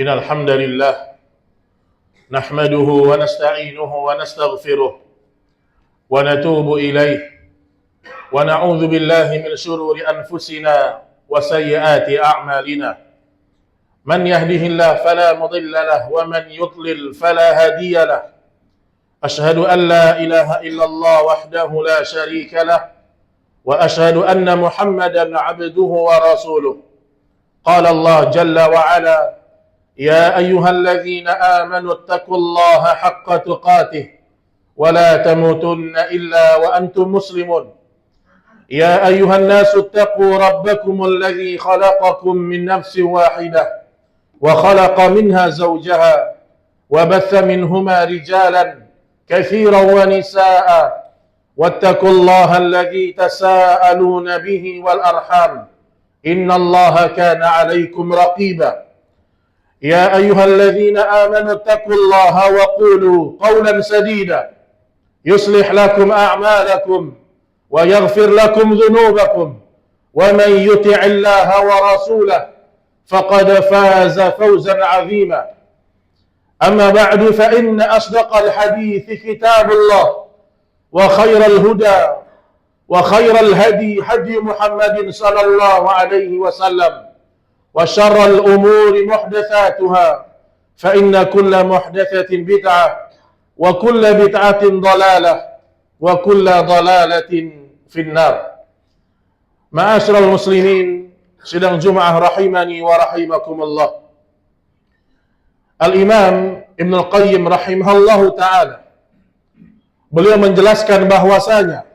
Innal hamdalillah nahmaduhu wa nasta'inuhu wa nastaghfiruh wa natubu ilaih wa na'udzu billahi min shururi anfusina wa sayyiati a'malina. Man yahdihillahu fala mudilla lahu wa man yudlil fala hadiya lahu. Ashhadu an la ilaha illallah wahdahu la syarika lahu wa ashhadu anna Muhammadan 'abduhu wa rasuluh. Qala Allah jalla wa ala: يا أيها الذين آمنوا اتقوا الله حق تقاته ولا تموتن إلا وأنتم مسلمون. يا أيها الناس اتقوا ربكم الذي خلقكم من نفس واحدة وخلق منها زوجها وبث منهما رجالا كثيرا ونساء واتقوا الله الذي تساءلون به والأرحام إن الله كان عليكم رقيبا. يا أيها الذين آمنوا اتقوا الله وقولوا قولا سديدا يصلح لكم أعمالكم ويغفر لكم ذنوبكم ومن يطع الله ورسوله فقد فاز فوزا عظيما. أما بعد فإن أصدق الحديث كتاب الله وخير الهدى وخير الهدي هدي محمد صلى الله عليه وسلم وشر الأمور محدثاتها فإن كل محدثة بدعة وكل بدعة ضلالة وكل ضلالة في النار. Ma'asyiral muslimin, sidang Jumat rahimani wa rahimakumullah. Al-Imam Ibn Al-Qayyim rahimahullahu ta'ala, beliau menjelaskan bahwasanya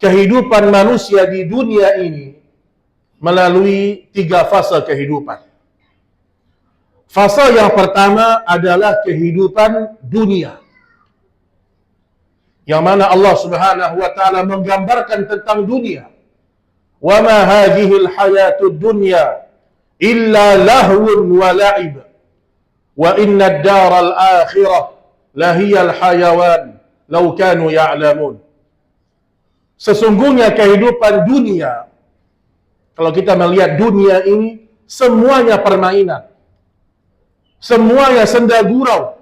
kehidupan manusia di dunia ini melalui 3 fase kehidupan. Fase yang pertama adalah kehidupan dunia, yang mana Allah Subhanahu wa taala menggambarkan tentang dunia. Wa ma hadhil hayatud dunya illa lahwun wa la'ib wa inna ad-daral akhirah lahiyal hayawan law kanu ya'lamun. Sesungguhnya kehidupan dunia, kalau kita melihat dunia ini, semuanya permainan, semuanya senda gurau.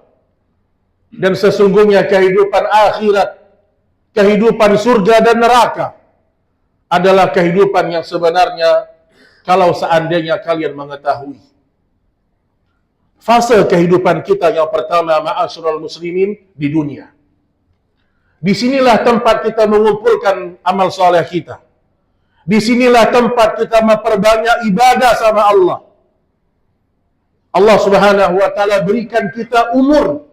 Dan sesungguhnya kehidupan akhirat, kehidupan surga dan neraka adalah kehidupan yang sebenarnya kalau seandainya kalian mengetahui. Fase kehidupan kita yang pertama, ma'asyiral muslimin, di dunia. Disinilah tempat kita mengumpulkan amal soleh kita. Disinilah tempat kita memperbanyak ibadah sama Allah. Allah Subhanahu wa taala berikan kita umur,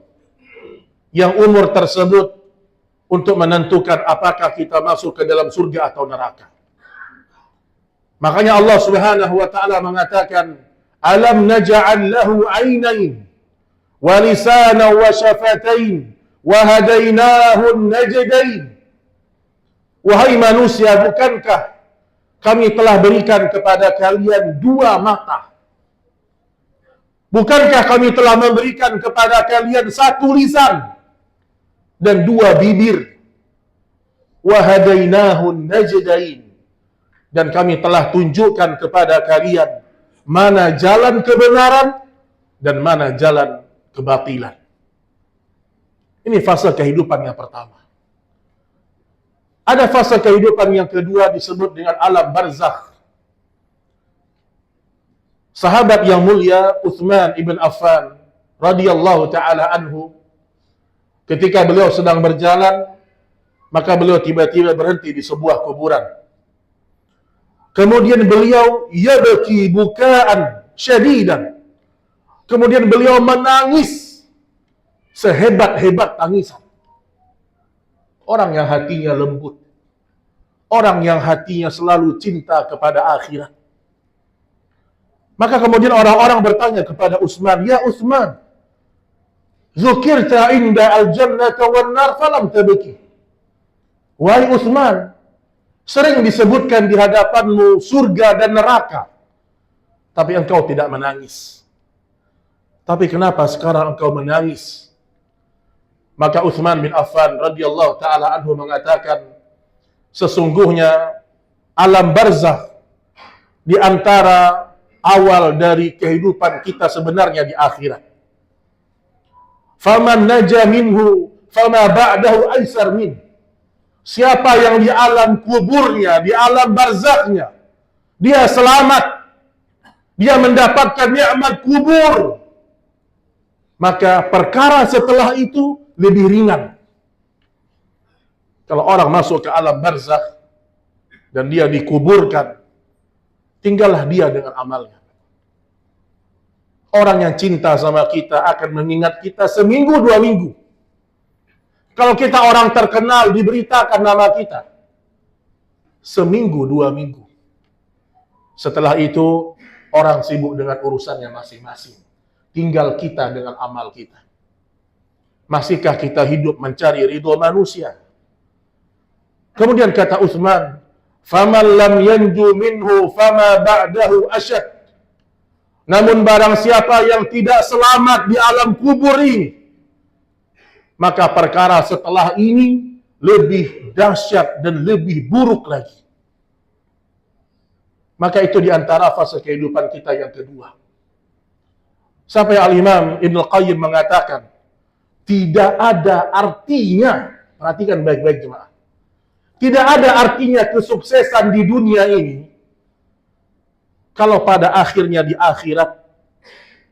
yang umur tersebut untuk menentukan apakah kita masuk ke dalam surga atau neraka. Makanya Allah Subhanahu wa taala mengatakan, alam naj'al lahu 'ainain wa lisanan wa syafatain wa hadainahu najdain. Wahai manusia, bukankah kami telah berikan kepada kalian 2 mata? Bukankah kami telah memberikan kepada kalian 1 lisan dan 2 bibir? Wahadainahu najdain. Dan kami telah tunjukkan kepada kalian mana jalan kebenaran dan mana jalan kebatilan. Ini fase kehidupan yang pertama. Ada fase kehidupan yang kedua disebut dengan alam barzakh. Sahabat yang mulia Utsman ibn Affan radhiyallahu taala anhu, ketika beliau sedang berjalan, maka beliau tiba-tiba berhenti di sebuah kuburan. Kemudian beliau yabki bukaan syadidan. Kemudian beliau menangis sehebat-hebat tangisan. Orang yang hatinya lembut, orang yang hatinya selalu cinta kepada akhirat. Maka kemudian orang-orang bertanya kepada Utsman, "Ya Utsman, dzukirta inda al-jannata wan nar falam tabki." Wahai Utsman, sering disebutkan di hadapanmu surga dan neraka, tapi engkau tidak menangis. Tapi kenapa sekarang engkau menangis? Maka Utsman bin Affan radhiyallahu taala anhu mengatakan, sesungguhnya alam barzakh di antara awal dari kehidupan kita sebenarnya di akhirat. Faman naja minhu fama ba'dahu aisar min. Siapa yang di alam kuburnya, di alam barzakhnya, dia selamat, dia mendapatkan nikmat kubur, maka perkara setelah itu lebih ringan. Kalau orang masuk ke alam barzakh dan dia dikuburkan, tinggallah dia dengan amalnya. Orang yang cinta sama kita akan mengingat kita seminggu, 2 minggu. Kalau kita orang terkenal, diberitakan nama kita seminggu, 2 minggu. Setelah itu, orang sibuk dengan urusannya masing-masing. Tinggal kita dengan amal kita. Masihkah kita hidup mencari ridho manusia? Kemudian kata Utsman, "Faman lam yanju minhu fama ba'dahu asyad." Namun barang siapa yang tidak selamat di alam kubur ini, maka perkara setelah ini lebih dahsyat dan lebih buruk lagi. Maka itu di antara fase kehidupan kita yang kedua. Sampai Al-Imam Ibnu Qayyim mengatakan, tidak ada artinya, perhatikan baik-baik jemaah, tidak ada artinya kesuksesan di dunia ini kalau pada akhirnya di akhirat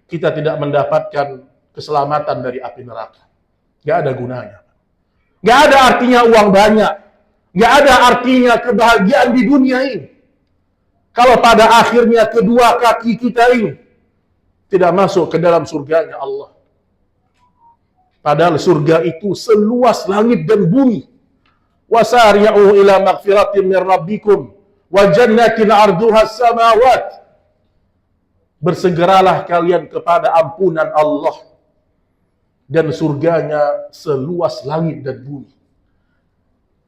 kita tidak mendapatkan keselamatan dari api neraka. Gak ada gunanya. Gak ada artinya uang banyak. Gak ada artinya kebahagiaan di dunia ini kalau pada akhirnya kedua kaki kita ini tidak masuk ke dalam surganya Allah. Padahal surga itu seluas langit dan bumi. Wasari'u ila maghfiratin min rabbikum wa jannatin 'arduha as-samawat. Bersegeralah kalian kepada ampunan Allah dan surganya seluas langit dan bumi.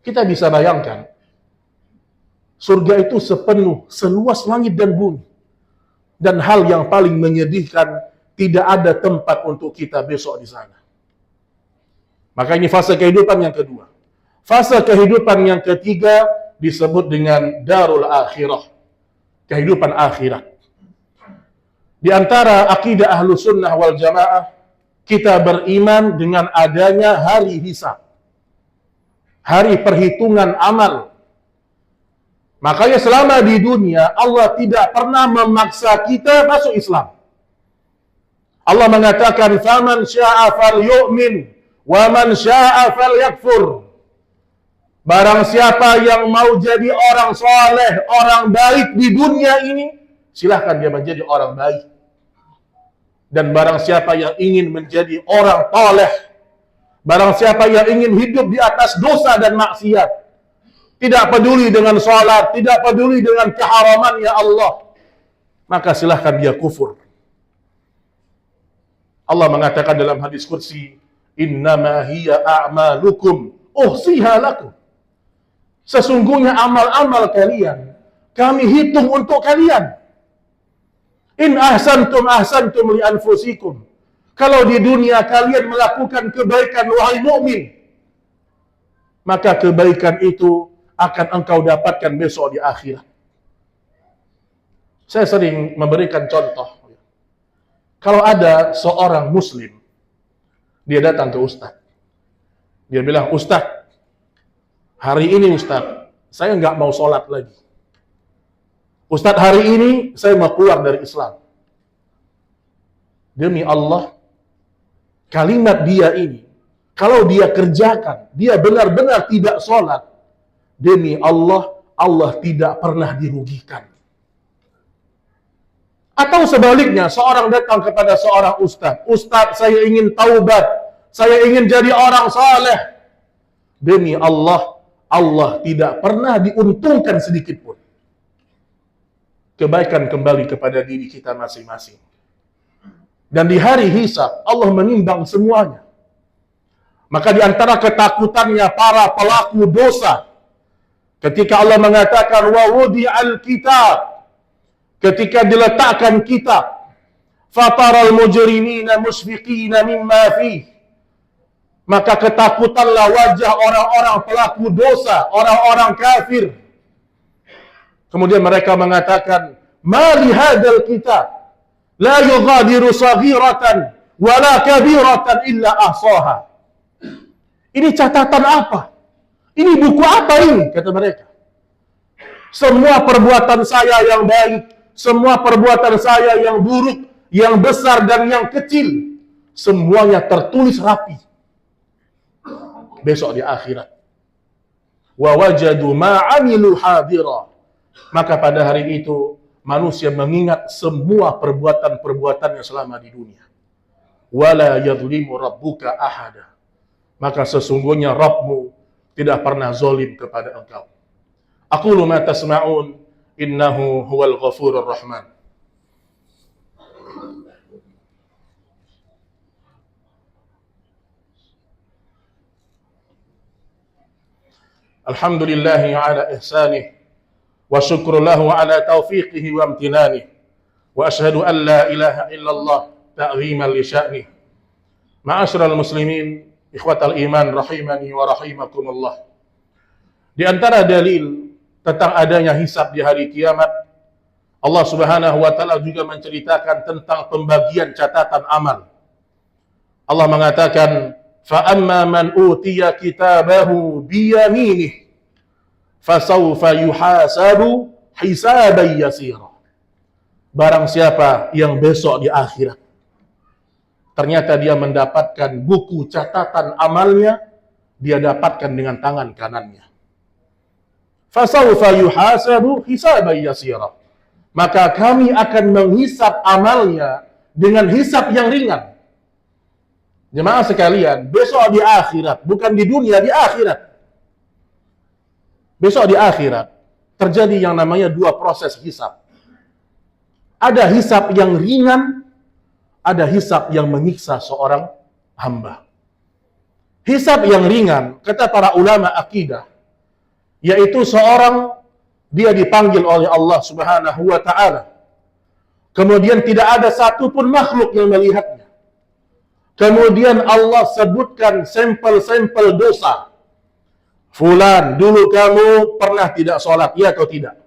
Kita bisa bayangkan, surga itu sepenuh, seluas langit dan bumi. Dan hal yang paling menyedihkan, tidak ada tempat untuk kita besok di sana. Maka ini fase kehidupan yang kedua. Fase kehidupan yang ketiga disebut dengan darul akhirah. Kehidupan akhirat. Di antara akidah ahlu sunnah wal jamaah, kita beriman dengan adanya hari hisab. Hari perhitungan amal. Makanya selama di dunia, Allah tidak pernah memaksa kita masuk Islam. Allah mengatakan, "Faman syaa'a falyu'min, wa man syaa'a falyakfur." Barang siapa yang mau jadi orang soleh, orang baik di dunia ini, silahkan dia menjadi orang baik. Dan barang siapa yang ingin menjadi orang toleh, barang siapa yang ingin hidup di atas dosa dan maksiat, tidak peduli dengan sholat, tidak peduli dengan keharamannya Allah, maka silahkan dia kufur. Allah mengatakan dalam hadis qudsi, "Innama hiya a'malukum uhsiha lakum." Sesungguhnya amal-amal kalian kami hitung untuk kalian. In ahsantum ahsantum li anfusikum. Kalau di dunia kalian melakukan kebaikan, wahai mukmin, maka kebaikan itu akan engkau dapatkan besok di akhirat. Saya sering memberikan contoh. Kalau ada seorang muslim, dia datang ke ustaz. Dia bilang, "Ustaz, hari ini Ustaz, saya nggak mau sholat lagi. Ustaz, hari ini saya mau keluar dari Islam." Demi Allah, kalimat dia ini, kalau dia kerjakan, dia benar-benar tidak sholat, demi Allah, Allah tidak pernah dirugikan. Atau sebaliknya, seorang datang kepada seorang ustaz, "Ustaz, saya ingin taubat, saya ingin jadi orang saleh." Demi Allah, Allah tidak pernah diuntungkan sedikit pun. Kebaikan kembali kepada diri kita masing-masing. Dan di hari hisab, Allah menimbang semuanya. Maka di antara ketakutannya para pelaku dosa, ketika Allah mengatakan, "Wa wudi'al kitab," ketika diletakkan kitab, "Fataral mujrimina musfiqina mimma fih," maka ketakutanlah wajah orang-orang pelaku dosa, orang-orang kafir. Kemudian mereka mengatakan, "Ma li hadzal kitab la yughadiru saghiratan wala kabiratan illa ahsaha." Ini catatan apa? Ini buku apa ini? Kata mereka. Semua perbuatan saya yang baik, semua perbuatan saya yang buruk, yang besar dan yang kecil, semuanya tertulis rapi. Besok di akhirat. Wa wajadu ma 'amilu hadira. Maka pada hari itu manusia mengingat semua perbuatan-perbuatannya selama di dunia. Wala yadhlimu rabbuka ahada. Maka sesungguhnya Rabbmu tidak pernah zalim kepada engkau. Aqulu ma tasma'un, innahu huwal ghafurur rahman. Alhamdulillahi ala ihsanih, wa syukru lahu ala taufiqihi wa amtinanih, wa ashhadu an la ilaha illallah ta'ziman li sya'nih. Ma'asyiral muslimin, ikhwatal iman rahimani wa rahimakumullah. Di antara dalil tentang adanya hisab di hari kiamat, Allah Subhanahu wa taala juga menceritakan tentang pembagian catatan amal. Allah mengatakan, "Fa amma man utiya kitabahu bi yaminih, fasawfa yuhasabu hisaban yasira." Barang siapa yang besok di akhirat ternyata dia mendapatkan buku catatan amalnya, dia dapatkan dengan tangan kanannya. Fasawfa yuhasabu hisaban yasira. Maka kami akan menghisap amalnya dengan hisap yang ringan. Jemaah sekalian, besok di akhirat, bukan di dunia, di akhirat. Besok di akhirat terjadi yang namanya dua proses hisap. Ada hisap yang ringan, ada hisap yang menyiksa seorang hamba. Hisap yang ringan, kata para ulama akidah, yaitu seorang dia dipanggil oleh Allah Subhanahu wa taala. Kemudian tidak ada satupun makhluk yang melihatnya. Kemudian Allah sebutkan sampel-sampel dosa. Fulan, dulu kamu pernah tidak sholat, iya atau tidak?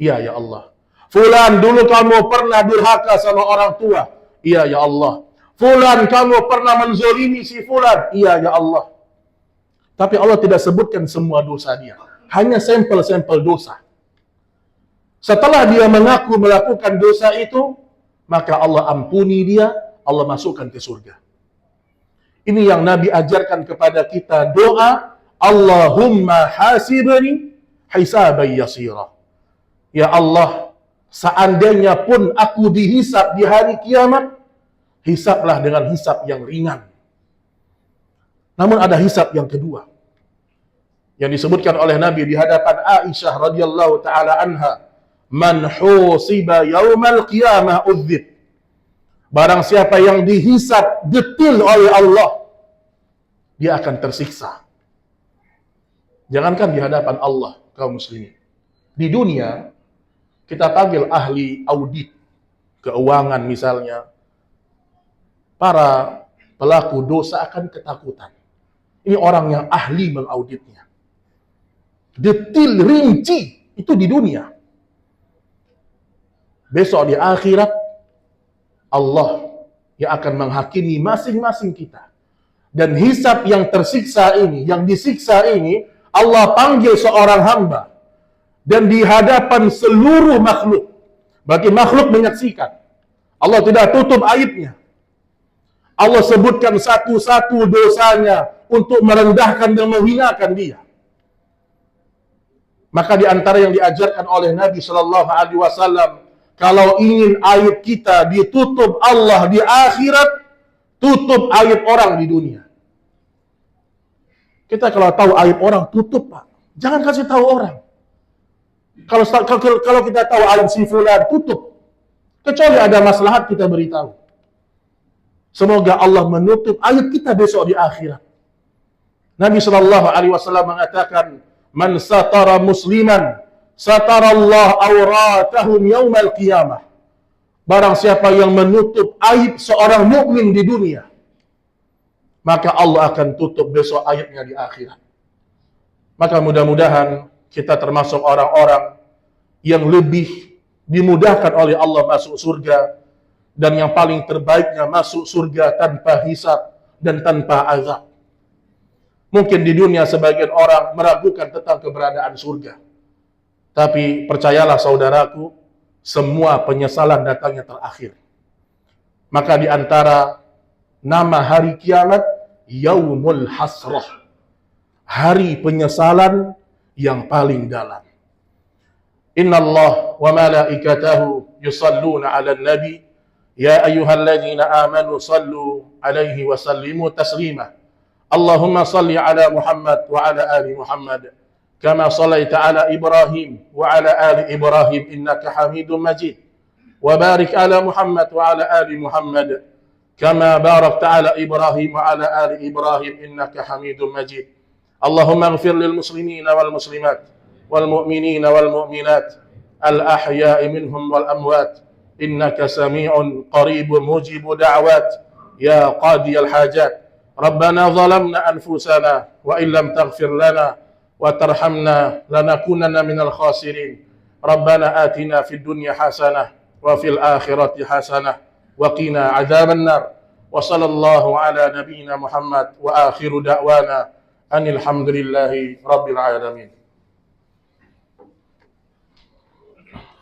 Iya ya Allah. Fulan, dulu kamu pernah durhaka sama orang tua. Iya ya Allah. Fulan, kamu pernah menzolimi si fulan. Iya ya Allah. Tapi Allah tidak sebutkan semua dosa dia. Hanya sampel-sampel dosa. Setelah dia mengaku melakukan dosa itu, maka Allah ampuni dia, Allah masukkan ke surga. Ini yang Nabi ajarkan kepada kita, doa, Allahumma hasibni hisaban yasira. Ya Allah, seandainya pun aku dihisab di hari kiamat, hisablah dengan hisab yang ringan. Namun ada hisab yang kedua, yang disebutkan oleh Nabi di hadapan Aisyah radhiyallahu taala anha, man husiba yaumal qiyamah udzib. Barang siapa yang dihisab detil oleh Allah, dia akan tersiksa. Jangankan di hadapan Allah, kaum muslimin. Di dunia, kita panggil ahli audit keuangan misalnya, para pelaku dosa akan ketakutan. Ini orang yang ahli mengauditnya. Detil, rinci, itu di dunia. Besok di akhirat, Allah yang akan menghakimi masing-masing kita. Dan hisab yang tersiksa ini, yang disiksa ini, Allah panggil seorang hamba. Dan di hadapan seluruh makhluk. Bagi makhluk menyaksikan. Allah tidak tutup aibnya. Allah sebutkan satu-satu dosanya untuk merendahkan dan menghinakan dia. Maka di antara yang diajarkan oleh Nabi Shallallahu Alaihi Wasallam, kalau ingin aib kita ditutup Allah di akhirat, tutup aib orang di dunia. Kita kalau tahu aib orang, tutup Pak. Jangan kasih tahu orang. Kalau kita tahu aib si fulan, tutup. Kecuali ada maslahat kita beritahu. Semoga Allah menutup aib kita besok di akhirat. Nabi Shallallahu Alaihi Wasallam mengatakan, man satara musliman, satara Allah auratahum yaumal qiyamah. Barang siapa yang menutup aib seorang mukmin di dunia, maka Allah akan tutup besok aibnya di akhirat. Maka mudah-mudahan kita termasuk orang-orang yang lebih dimudahkan oleh Allah masuk surga, dan yang paling terbaiknya masuk surga tanpa hisab dan tanpa azab. Mungkin di dunia sebagian orang meragukan tentang keberadaan surga. Tapi percayalah saudaraku, semua penyesalan datangnya terakhir. Maka di antara nama hari kiamat, Yaumul Hasrah, hari penyesalan yang paling dalam. Inna Allah wa malaikatahu yusalluna ala nabi, ya ayyuhalladzina amanu sallu alaihi wa sallimu taslima. Allahumma salli ala Muhammad wa ala ali Muhammad kama sallaita ala Ibrahim wa ala ali Ibrahim innaka Hamidum Majid, wa barik ala Muhammad wa ala ali Muhammad kama barakta ala Ibrahim wa ala ali Ibrahim innaka Hamidum Majid. Allahumma ighfir lil muslimina wal muslimat wal mu'minina wal mu'minat al ahya'i minhum wal amwat innaka sami'un qaribun mujibu da'wat ya qadiyal hajat. Rabbana zalamna anfusana wa illam taghfir lana wa tarhamna lanakunanna minal khasirin. Rabbana atina fid dunya hasanah wa fil akhirati hasanah wa qina adzaban nar. Wa sallallahu ala nabiyyina Muhammad wa akhiru da'wana anil hamdulillahi rabbil alamin.